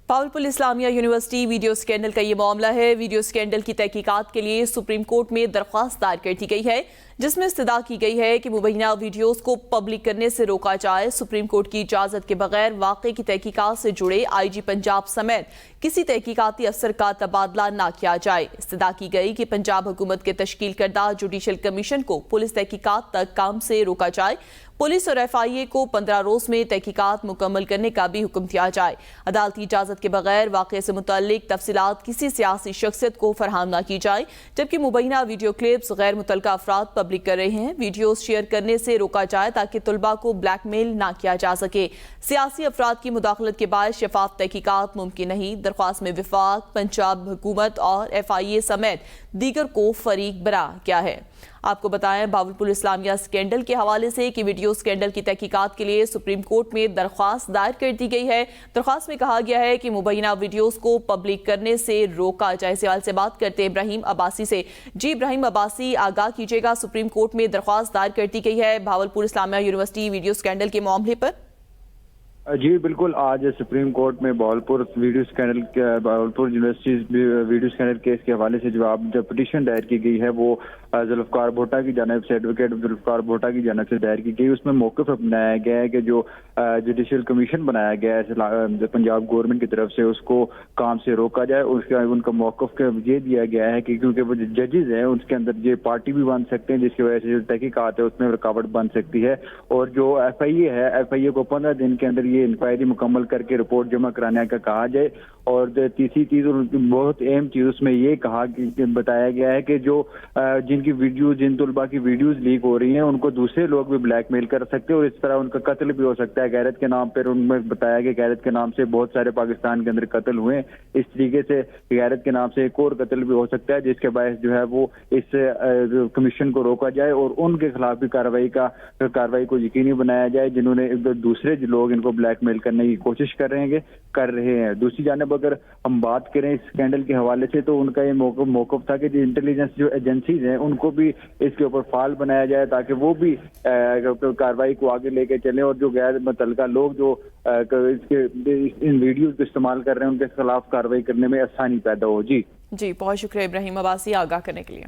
باولپور اسلامیہ university video scandal کا یہ معاملہ ہے۔ ویڈیو سکینڈل کی تحقیقات کے لیے سپریم کورٹ میں درخواست دائر کر دی گئی ہے، جس میں استدعا کی گئی ہے کہ مبینہ ویڈیوز کو پبلک کرنے سے روکا جائے۔ سپریم کورٹ کی اجازت کے بغیر واقعے کی تحقیقات سے جڑے آئی جی پنجاب سمیت کسی تحقیقاتی افسر کا تبادلہ نہ کیا جائے۔ استدعا کی گئی کہ پنجاب حکومت کے تشکیل کردہ جوڈیشل کمیشن کو پولیس تحقیقات تک کام سے روکا جائے۔ پولیس اور ایف آئی اے کو 15 روز میں تحقیقات مکمل کرنے کا بھی حکم دیا جائے۔ عدالتی اجازت کے بغیر واقعے سے متعلق تفصیلات کسی سیاسی شخصیت کو فراہم نہ کی جائے، جبکہ مبینہ ویڈیو کلپس غیر متعلقہ افراد پبلک کر رہے ہیں۔ ویڈیوز شیئر کرنے سے روکا جائے تاکہ طلباء کو بلیک میل نہ کیا جا سکے۔ سیاسی افراد کی مداخلت کے باعث شفاف تحقیقات ممکن نہیں۔ درخواست میں وفاق، پنجاب حکومت اور ایف آئی اے سمیت دیگر کو فریق بنا کیا ہے۔ آپ کو بتائیں باولپور اسلامیہ سکینڈل کے حوالے سے کہ ویڈیو سکینڈل کی تحقیقات کے لیے سپریم کورٹ میں درخواست دائر کر دی گئی ہے۔ درخواست میں کہا گیا ہے کہ مبینہ ویڈیوز کو پبلک کرنے سے روکا جائے۔ سوال سے بات کرتے ابراہیم عباسی سے۔ جی ابراہیم عباسی، آگاہ کیجیے گا، سپریم کورٹ میں درخواست دائر کر دی گئی ہے باولپور اسلامیہ یونیورسٹی ویڈیو سکینڈل کے معاملے پر۔ جی بالکل، آج سپریم کورٹ میں Bahawalpur university video scandal case کے حوالے سے جو پٹیشن دائر کی گئی ہے وہ ذوالفقار بھٹا کی جانب سے، ایڈوکیٹ ذوالفقار بھٹا کی جانب سے دائر کی گئی۔ اس میں موقف اپنایا گیا ہے کہ جو جوڈیشل کمیشن بنایا گیا ہے پنجاب گورنمنٹ کی طرف سے، اس کو کام سے روکا جائے۔ ان کا موقف یہ دیا گیا ہے کہ کیونکہ وہ ججز ہیں، اس کے اندر یہ پارٹی بھی بن سکتے ہیں، جس کی وجہ سے جو تحقیقات ہے اس میں رکاوٹ بن سکتی ہے۔ اور جو ایف آئی اے ہے، ایف آئی اے کو 15 دن کے اندر یہ انکوائری مکمل کر کے رپورٹ جمع کرانے کا کہا جائے۔ اور تیسری چیز اور بہت اہم چیز اس میں یہ بتایا گیا ہے کہ جو جن کی ویڈیوز، جن طلباء کی ویڈیوز لیک ہو رہی ہیں، ان کو دوسرے لوگ بھی بلیک میل کر سکتے ہیں اور اس طرح ان کا قتل بھی ہو سکتا ہے غیرت کے نام پر۔ ان میں بتایا کہ غیرت کے نام سے بہت سارے پاکستان کے اندر قتل ہوئے، اس طریقے سے غیرت کے نام سے ایک اور قتل بھی ہو سکتا ہے، جس کے باعث جو ہے وہ اس کمیشن کو روکا جائے اور ان کے خلاف بھی کارروائی کو یقینی بنایا جائے جنہوں نے دوسرے لوگ ان کو بلیک میل کرنے کی کوشش کر رہے ہیں۔ دوسری جانب اگر ہم بات کریں اس اسکینڈل کے حوالے سے، تو ان کا یہ موقف تھا کہ جو انٹیلیجنس جو ایجنسیز ہیں ان کو بھی اس کے اوپر فعال بنایا جائے تاکہ وہ بھی کارروائی کو آگے لے کے چلیں اور جو غیر متعلقہ لوگ جو ان ویڈیوز کو استعمال کر رہے ہیں ان کے خلاف کارروائی کرنے میں آسانی پیدا ہو۔ جی بہت شکریہ ابراہیم عباسی، آگاہ کرنے کے لیے۔